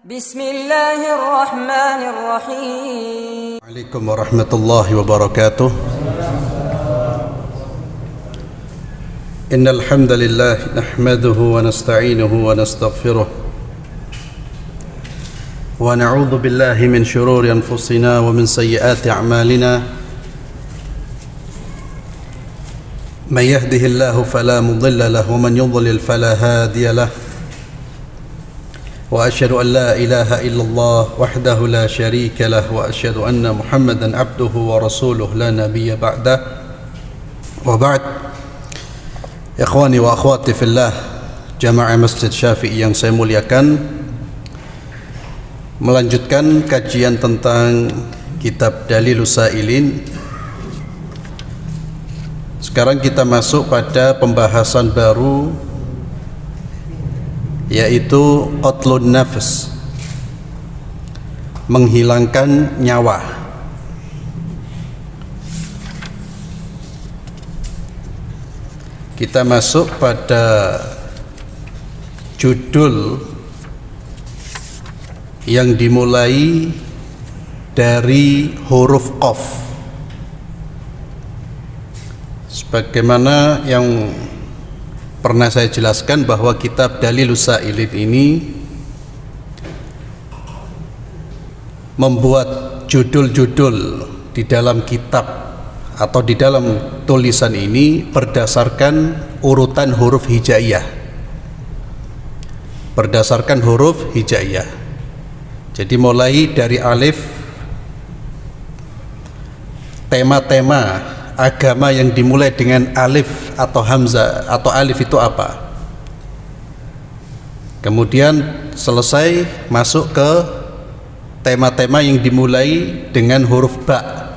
Bismillahirrahmanirrahim. Assalamualaikum warahmatullahi wabarakatuh. Innal hamdalillah nahmaduhu wa nasta'inuhu wa nastaghfiruh wa na'udzu billahi min shururi anfusina wa min sayyiati a'malina. May yahdihillahu fala mudilla lahu wa man yudlil fala hadiya lahu. وأشهد أن لا إله إلا الله وحده لا شريك له وأشهد أن محمدا عبده ورسوله لا نبي بعده وبعد إخواني وأخواتي في الله Jamaah Masjid Syafi'i yang saya muliakan, melanjutkan kajian tentang kitab Dalilus Sa'ilin. Sekarang kita masuk pada pembahasan baru, yaitu qatlun nafs, menghilangkan nyawa. Kita masuk pada judul yang dimulai dari huruf qaf, sebagaimana yang pernah saya jelaskan bahwa kitab Dalilus Sa'ilin ini membuat judul-judul di dalam kitab atau di dalam tulisan ini berdasarkan urutan huruf hijaiyah, berdasarkan huruf hijaiyah. Jadi mulai dari alif, tema-tema agama yang dimulai dengan alif atau hamzah atau alif itu apa, kemudian selesai masuk ke tema-tema yang dimulai dengan huruf ba.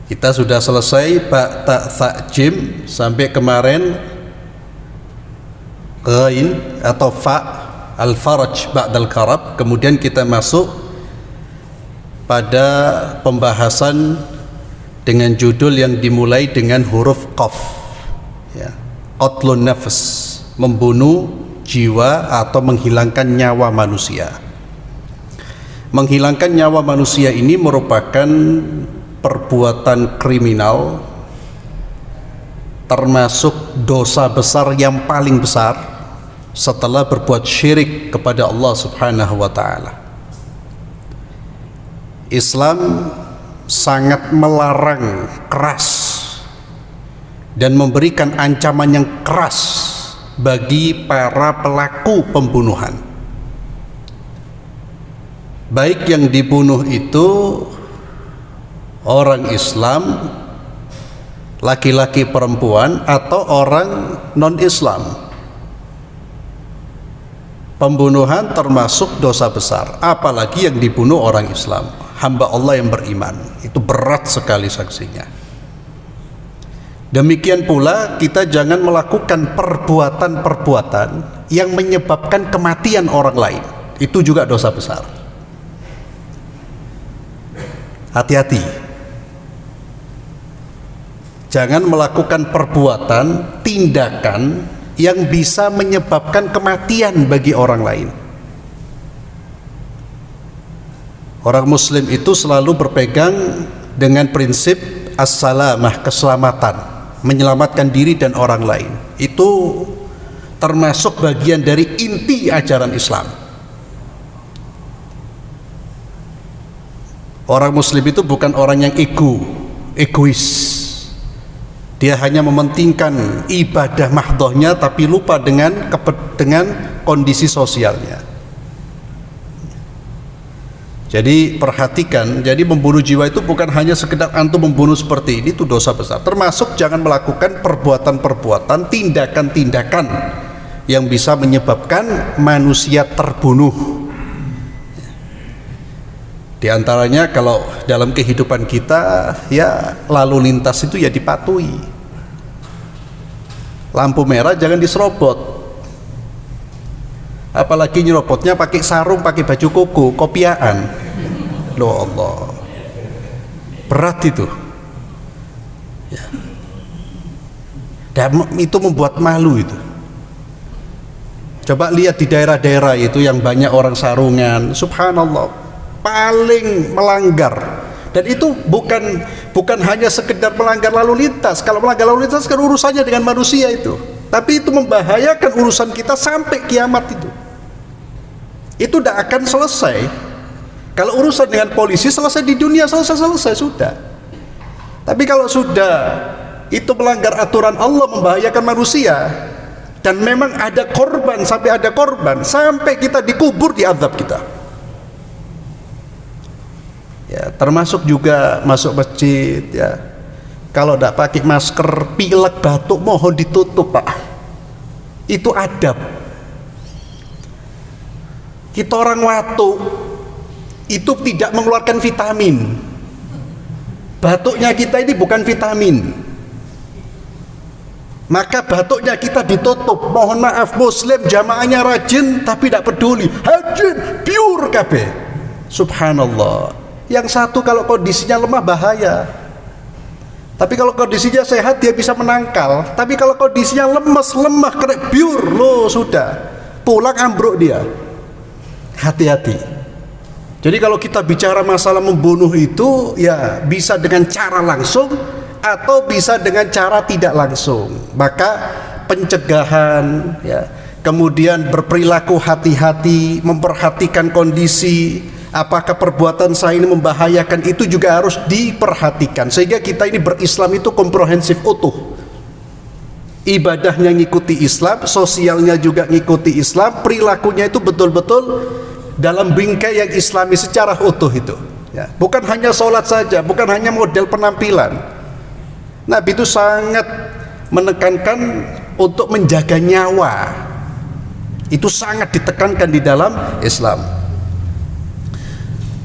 Kita sudah selesai ba, ta, tha, jim sampai kemarin ghain atau fa, al-faraj ba'dal karab. Kemudian kita masuk pada pembahasan dengan judul yang dimulai dengan huruf qaf, ya, qatlun nafs, membunuh jiwa atau menghilangkan nyawa manusia. Menghilangkan nyawa manusia ini merupakan perbuatan kriminal, termasuk dosa besar yang paling besar setelah berbuat syirik kepada Allah Subhanahu wa ta'ala. Islam sangat melarang keras dan memberikan ancaman yang keras bagi para pelaku pembunuhan, baik yang dibunuh itu orang Islam, laki-laki perempuan, atau orang non-Islam. Pembunuhan termasuk dosa besar, apalagi yang dibunuh orang Islam, hamba Allah yang beriman. Itu berat sekali sanksinya. Demikian pula kita jangan melakukan perbuatan-perbuatan yang menyebabkan kematian orang lain. Itu juga dosa besar. Hati-hati, jangan melakukan perbuatan, tindakan yang bisa menyebabkan kematian bagi orang lain. Orang muslim itu selalu berpegang dengan prinsip as-salamah, keselamatan, menyelamatkan diri dan orang lain. Itu termasuk bagian dari inti ajaran Islam. Orang muslim itu bukan orang yang egois. Dia hanya mementingkan ibadah mahdhahnya tapi lupa dengan kondisi sosialnya. Jadi perhatikan, jadi membunuh jiwa itu bukan hanya sekedar antum membunuh seperti ini, itu dosa besar. Termasuk jangan melakukan perbuatan-perbuatan, tindakan-tindakan yang bisa menyebabkan manusia terbunuh. Di antaranya kalau dalam kehidupan kita, ya lalu lintas itu ya dipatuhi. Lampu merah jangan diserobot. Apalagi nyerobotnya pakai sarung, pakai baju koko, kopiaan. Loh Allah, berat itu. Ya. Dan itu membuat malu itu. Coba lihat di daerah-daerah itu yang banyak orang sarungan, subhanallah, paling melanggar. Dan itu bukan hanya sekedar melanggar lalu lintas. Kalau melanggar lalu lintas kan urusannya dengan manusia itu, tapi itu membahayakan urusan kita sampai kiamat itu. Itu tidak akan selesai. Kalau urusan dengan polisi selesai di dunia, selesai sudah. Tapi kalau sudah itu melanggar aturan Allah, membahayakan manusia, dan memang ada korban, sampai kita dikubur, diazab kita. Ya, termasuk juga masuk masjid ya. Kalau tidak pakai masker, pilek, batuk, mohon ditutup, Pak. Itu adab. Kita orang watu itu tidak mengeluarkan vitamin. Batuknya kita ini bukan vitamin. Maka batuknya kita ditutup. Mohon maaf, muslim jamaahnya rajin tapi tidak peduli. Rajin, pure kabeh. Subhanallah. Yang satu kalau kondisinya lemah bahaya. Tapi kalau kondisinya sehat dia bisa menangkal. Tapi kalau kondisinya lemah kena pure, loh sudah. Pulang ambruk dia. Hati-hati. Jadi kalau kita bicara masalah membunuh itu ya bisa dengan cara langsung atau bisa dengan cara tidak langsung. Maka pencegahan ya, kemudian berperilaku hati-hati, memperhatikan kondisi, apakah perbuatan saya ini membahayakan, itu juga harus diperhatikan sehingga kita ini berislam itu komprehensif, utuh. Ibadahnya ngikuti Islam, sosialnya juga ngikuti Islam, perilakunya itu betul-betul dalam bingkai yang Islami secara utuh itu ya. Bukan hanya sholat saja, bukan hanya model penampilan. Nabi itu sangat menekankan untuk menjaga nyawa, itu sangat ditekankan di dalam Islam.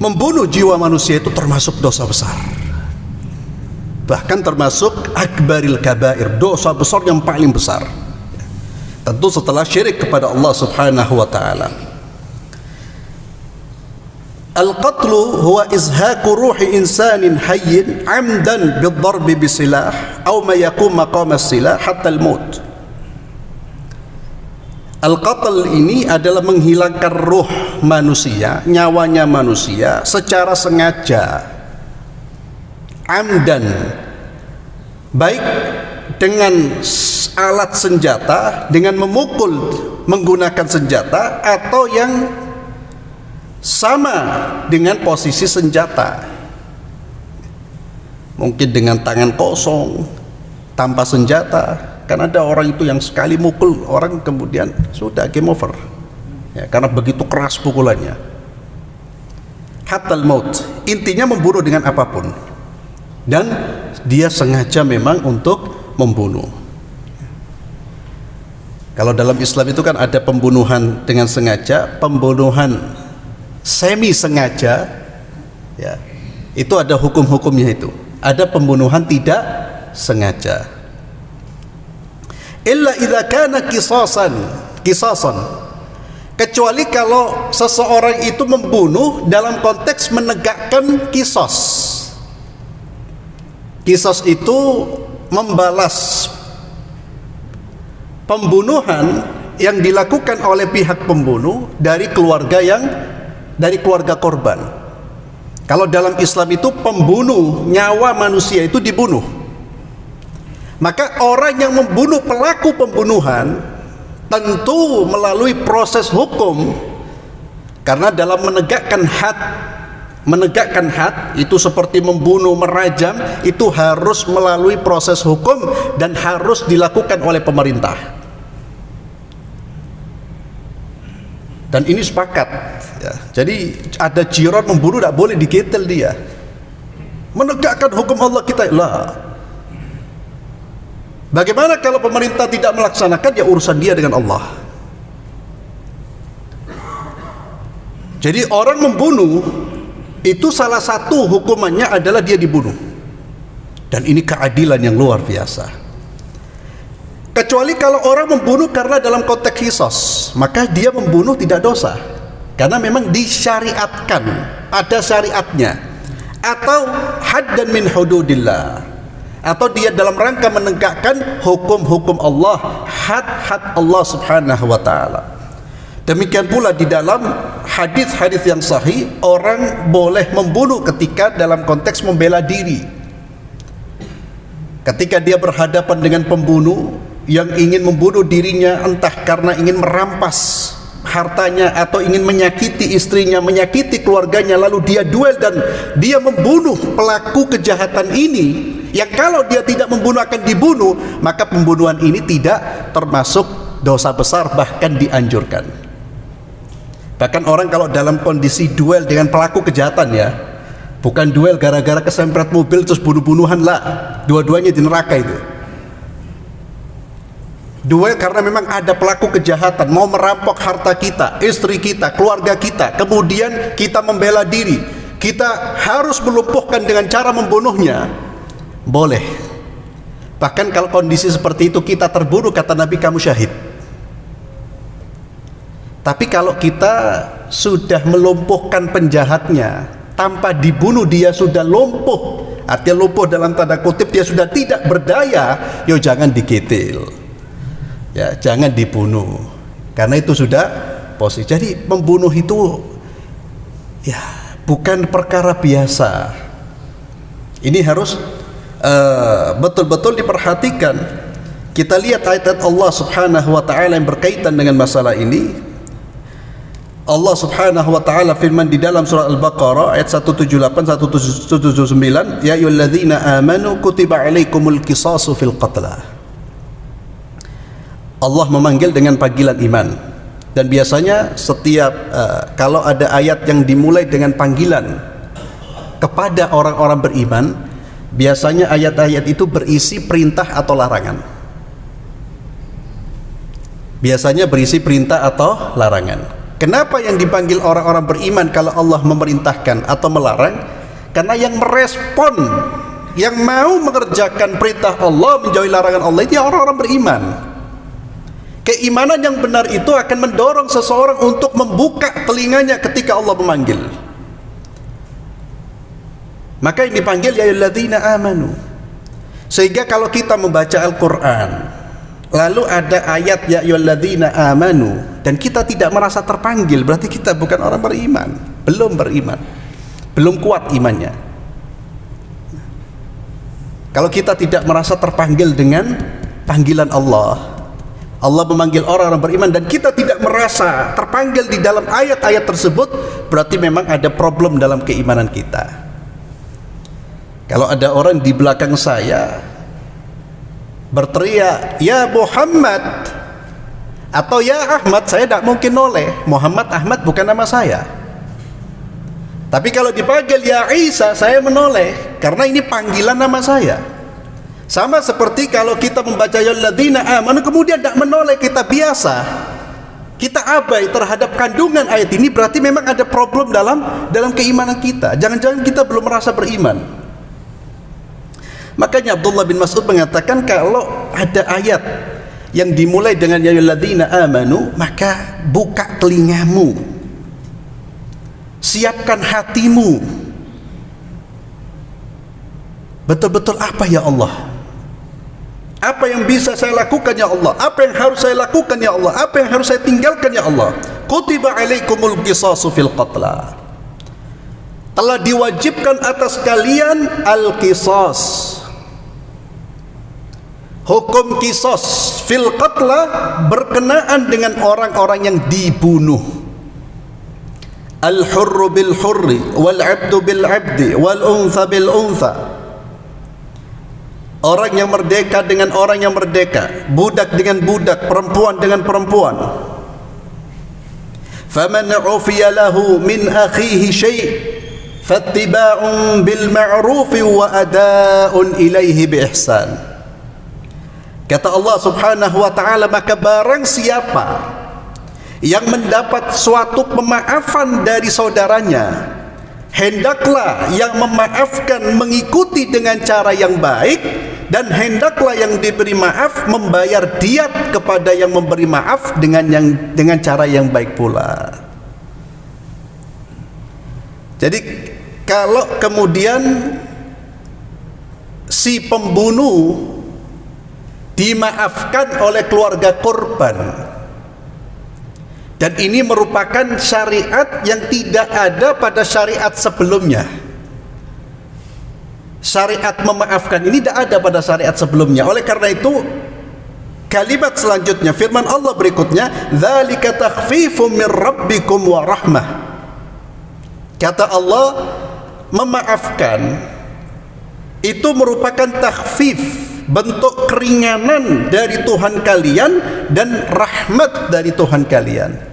Membunuh jiwa manusia itu termasuk dosa besar, bahkan termasuk akbaril kabair, dosa besar yang paling besar, tentu setelah syirik kepada Allah subhanahu wa ta'ala. Al-qatlu huwa izhaku ruhi insanin hayyin amdan bid-darbi bisilah atau ma yakum maqam as-silah hatta al-maut. Al-qatl ini adalah menghilangkan ruh manusia, nyawanya manusia secara sengaja, amdan, baik dengan alat senjata, dengan memukul menggunakan senjata, atau yang sama dengan posisi senjata, mungkin dengan tangan kosong tanpa senjata. Kan ada orang itu yang sekali mukul orang kemudian sudah game over ya, karena begitu keras pukulannya. Hatal maut, intinya membunuh dengan apapun, dan dia sengaja memang untuk membunuh. Kalau dalam Islam itu kan ada pembunuhan dengan sengaja, pembunuhan semi sengaja ya, itu ada hukum-hukumnya. Itu ada pembunuhan tidak sengaja, illa idza kana qisasan, kecuali kalau seseorang itu membunuh dalam konteks menegakkan qisas. Qisas itu membalas pembunuhan yang dilakukan oleh pihak pembunuh dari keluarga korban. Kalau dalam Islam itu pembunuh, nyawa manusia itu dibunuh. Maka orang yang membunuh pelaku pembunuhan tentu melalui proses hukum, karena dalam menegakkan had itu seperti membunuh, merajam, itu harus melalui proses hukum dan harus dilakukan oleh pemerintah. Dan ini sepakat ya. Jadi ada jiran membunuh tidak boleh digetel dia. Menegakkan hukum Allah kita lah. Bagaimana kalau pemerintah tidak melaksanakan, ya urusan dia dengan Allah. Jadi orang membunuh itu salah satu hukumannya adalah dia dibunuh. Dan ini keadilan yang luar biasa. Kecuali kalau orang membunuh karena dalam konteks qisas, maka dia membunuh tidak dosa, karena memang disyariatkan, ada syariatnya, atau haddan min hududillah, atau dia dalam rangka menegakkan hukum-hukum Allah, had-had Allah subhanahu wa ta'ala. Demikian pula di dalam hadis-hadis yang sahih, orang boleh membunuh ketika dalam konteks membela diri. Ketika dia berhadapan dengan pembunuh yang ingin membunuh dirinya, entah karena ingin merampas hartanya atau ingin menyakiti istrinya, menyakiti keluarganya, lalu dia duel dan dia membunuh pelaku kejahatan ini, yang kalau dia tidak membunuh akan dibunuh, maka pembunuhan ini tidak termasuk dosa besar, bahkan dianjurkan. Bahkan orang kalau dalam kondisi duel dengan pelaku kejahatan, ya, bukan duel gara-gara kesempret mobil terus bunuh-bunuhan lah, dua-duanya di neraka itu. Duel karena memang ada pelaku kejahatan mau merampok harta kita, istri kita, keluarga kita, kemudian kita membela diri, kita harus melumpuhkan dengan cara membunuhnya, boleh. Bahkan kalau kondisi seperti itu kita terbunuh, kata Nabi, kamu syahid. Tapi kalau kita sudah melumpuhkan penjahatnya tanpa dibunuh, dia sudah lumpuh, artinya lumpuh dalam tanda kutip, dia sudah tidak berdaya, yo jangan dikitil, ya jangan dibunuh, karena itu sudah posisi. Jadi membunuh itu ya bukan perkara biasa. Ini harus betul-betul diperhatikan. Kita lihat ayat Allah Subhanahu wa taala yang berkaitan dengan masalah ini. Allah Subhanahu wa taala firman di dalam surah Al-Baqarah ayat 178 179, ya ayyuhalladzina amanu kutiba alaikumul qisasu fil qatla. Allah memanggil dengan panggilan iman, dan biasanya setiap kalau ada ayat yang dimulai dengan panggilan kepada orang-orang beriman, biasanya ayat-ayat itu berisi perintah atau larangan. Biasanya berisi perintah atau larangan. Kenapa yang dipanggil orang-orang beriman kalau Allah memerintahkan atau melarang? Karena yang merespon, yang mau mengerjakan perintah Allah, menjauhi larangan Allah, itu orang-orang beriman. Keimanan yang benar itu akan mendorong seseorang untuk membuka telinganya ketika Allah memanggil. Maka yang dipanggil ya ayyuhalladzina amanu. Sehingga kalau kita membaca Al-Quran, lalu ada ayat ya ayyuhalladzina amanu, dan kita tidak merasa terpanggil, berarti kita bukan orang beriman, belum beriman, belum kuat imannya. Kalau kita tidak merasa terpanggil dengan panggilan Allah, Allah memanggil orang-orang beriman dan kita tidak merasa terpanggil di dalam ayat-ayat tersebut, berarti memang ada problem dalam keimanan kita. Kalau ada orang di belakang saya berteriak ya Muhammad atau ya Ahmad, saya tidak mungkin noleh. Muhammad, Ahmad bukan nama saya. Tapi kalau dipanggil ya Isa, saya menoleh karena ini panggilan nama saya. Sama seperti kalau kita membaca ya alladzina amanu kemudian tidak menoleh, kita biasa, kita abai terhadap kandungan ayat ini, berarti memang ada problem dalam keimanan kita. Jangan-jangan kita belum merasa beriman. Makanya Abdullah bin Mas'ud mengatakan kalau ada ayat yang dimulai dengan ya ayyuhalladzina amanu, maka buka telingamu, siapkan hatimu, betul-betul apa ya Allah, apa yang bisa saya lakukan ya Allah, apa yang harus saya lakukan ya Allah, apa yang harus saya tinggalkan ya Allah. Kutiba alaikumul qisasu fil qatla, telah diwajibkan atas kalian al-qisas, hukum qisas fil qatla, berkenaan dengan orang-orang yang dibunuh. Al-hurru bil hurri wal abdu bil abdi wal untha bil untha, orang yang merdeka dengan orang yang merdeka, budak dengan budak, perempuan dengan perempuan. Faman ufiya lahu min akhihi syai' fattiba'un bil ma'ruf wa ada'un ilaihi bi ihsan. Kata Allah Subhanahu wa ta'ala, maka barang siapa yang mendapat suatu pemaafan dari saudaranya, hendaklah yang memaafkan mengikuti dengan cara yang baik, dan hendaklah yang diberi maaf membayar diat kepada yang memberi maaf dengan cara yang baik pula. Jadi kalau kemudian si pembunuh dimaafkan oleh keluarga korban, Dan ini merupakan syariat yang tidak ada pada syariat sebelumnya. Syariat memaafkan ini tidak ada pada syariat sebelumnya. Oleh karena itu, kalimat selanjutnya, firman Allah berikutnya, dzalika takhfifum min rabbikum wa rahmah. Kata Allah, memaafkan itu merupakan takhfif, bentuk keringanan dari Tuhan kalian dan rahmat dari Tuhan kalian.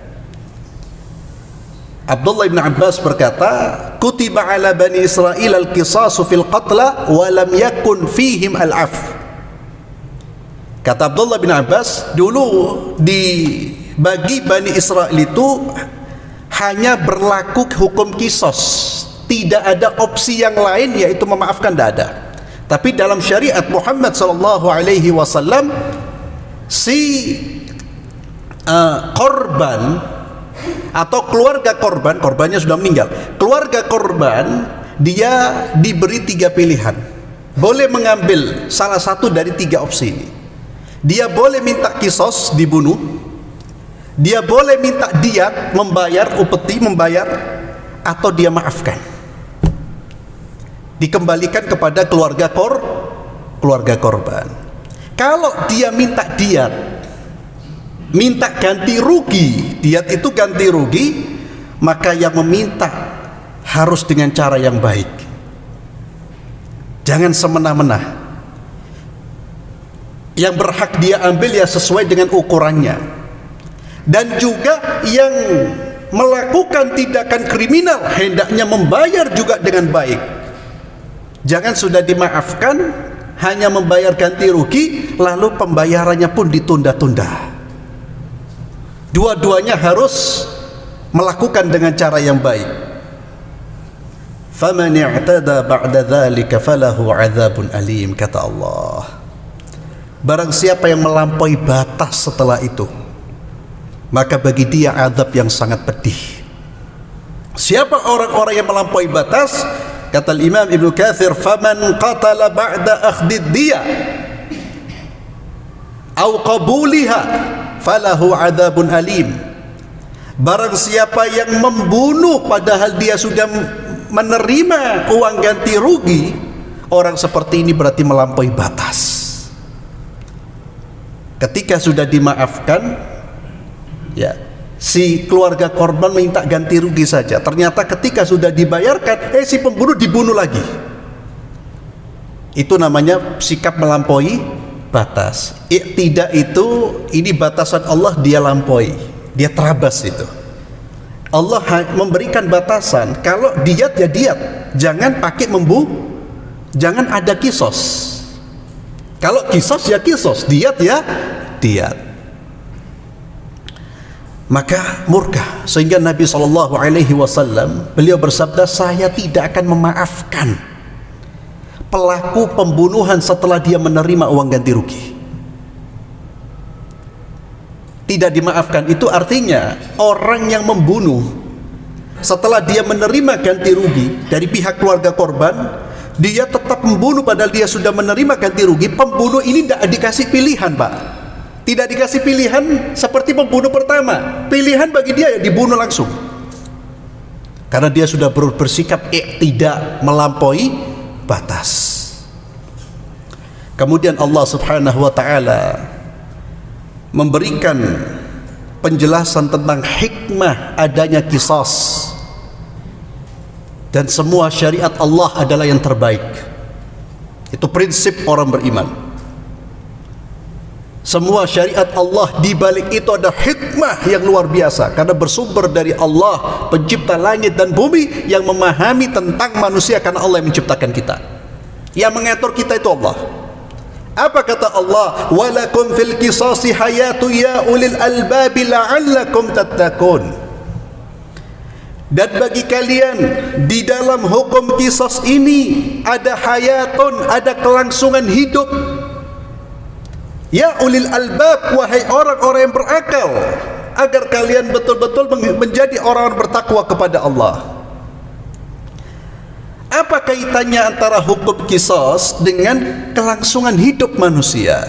Abdullah bin Abbas berkata, kutiba ala bani Israel al-qisasu fil qatla wa lam yakun fihim al-af. Kata Abdullah bin Abbas, dulu bagi Bani Israel itu hanya berlaku hukum kisos, tidak ada opsi yang lain yaitu memaafkan, tidak ada. Tapi dalam syariat Muhammad SAW, si korban atau keluarga korban, korbannya sudah meninggal, keluarga korban dia diberi 3 pilihan, boleh mengambil salah satu dari 3 opsi ini. Dia boleh minta kisos, dibunuh. Dia boleh minta diat, membayar upeti, membayar, atau dia maafkan, dikembalikan kepada keluarga korban. Kalau dia minta diat, minta ganti rugi, diat itu ganti rugi, maka yang meminta harus dengan cara yang baik, jangan semena-mena. Yang berhak dia ambil ya sesuai dengan ukurannya. Dan juga yang melakukan tindakan kriminal hendaknya membayar juga dengan baik. Jangan sudah dimaafkan hanya membayar ganti rugi lalu pembayarannya pun ditunda-tunda. Dua-duanya harus melakukan dengan cara yang baik. Faman i'tada ba'da dzalika falahu 'adzabun alim, kata Allah. Barang siapa yang melampaui batas setelah itu, maka bagi dia azab yang sangat pedih. Siapa orang-orang yang melampaui batas? Kata Imam Ibnu Katsir, faman qatala ba'da akhdid diya au qabuliha falahu adzabun alim. Barang siapa yang membunuh padahal dia sudah menerima uang ganti rugi, orang seperti ini berarti melampaui batas. Ketika sudah dimaafkan, ya, si keluarga korban minta ganti rugi saja. Ternyata ketika sudah dibayarkan, si pembunuh dibunuh lagi. Itu namanya sikap melampaui batas. Tidak itu, ini batasan Allah dia lampaui, dia terabas itu. Allah memberikan batasan, kalau diat ya diat, jangan pakai jangan ada kisos. Kalau kisos ya kisos, diat ya diat. Maka murka, sehingga Nabi SAW beliau bersabda, saya tidak akan memaafkan pelaku pembunuhan setelah dia menerima uang ganti rugi. Tidak dimaafkan itu artinya orang yang membunuh setelah dia menerima ganti rugi dari pihak keluarga korban, dia tetap membunuh padahal dia sudah menerima ganti rugi. Pembunuh ini tidak dikasih pilihan, Pak. Tidak dikasih pilihan seperti pembunuh pertama. Pilihan bagi dia ya dibunuh langsung. Karena dia sudah bersikap tidak melampaui batas. Kemudian Allah Subhanahu wa taala memberikan penjelasan tentang hikmah adanya qisas. Dan semua syariat Allah adalah yang terbaik. Itu prinsip orang beriman. Semua syariat Allah di balik itu ada hikmah yang luar biasa, karena bersumber dari Allah, pencipta langit dan bumi, yang memahami tentang manusia, karena Allah yang menciptakan kita. Yang mengatur kita itu Allah. Apa kata Allah? Walakum fil qisasi hayatu ya ulil albabi la'allakum tattaqun. Dan bagi kalian di dalam hukum qisas ini ada hayatun, ada kelangsungan hidup. Ya ulil albab, wahai orang-orang yang berakal, agar kalian betul-betul menjadi orang-orang bertakwa kepada Allah. Apa kaitannya antara hukum qisas dengan kelangsungan hidup manusia?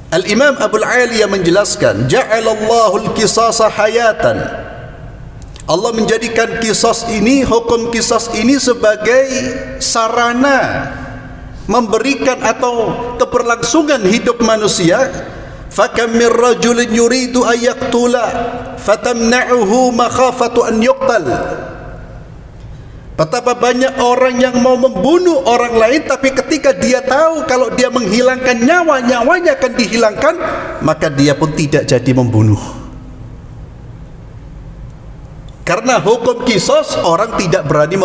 Al-Imam Abul Aliyah menjelaskan, ja'alallahu al-qisasa hayatan. Allah menjadikan kisas ini, hukum kisas ini sebagai sarana memberikan atau keberlangsungan hidup manusia. Fakam min rajulin yuridu an yaqtula fatamna'uhu makhafatu an yuqtal. Betapa banyak orang yang mau membunuh orang lain, tapi ketika dia tahu kalau dia menghilangkan nyawanya akan dihilangkan, maka dia pun tidak jadi membunuh. Karena hukum qisas, orang tidak berani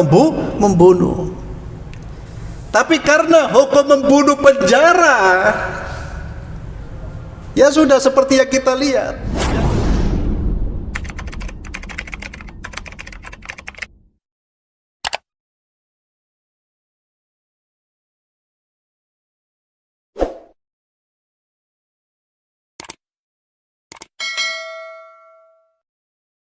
membunuh. Tapi karena hukum membunuh penjara, ya sudah seperti yang kita lihat.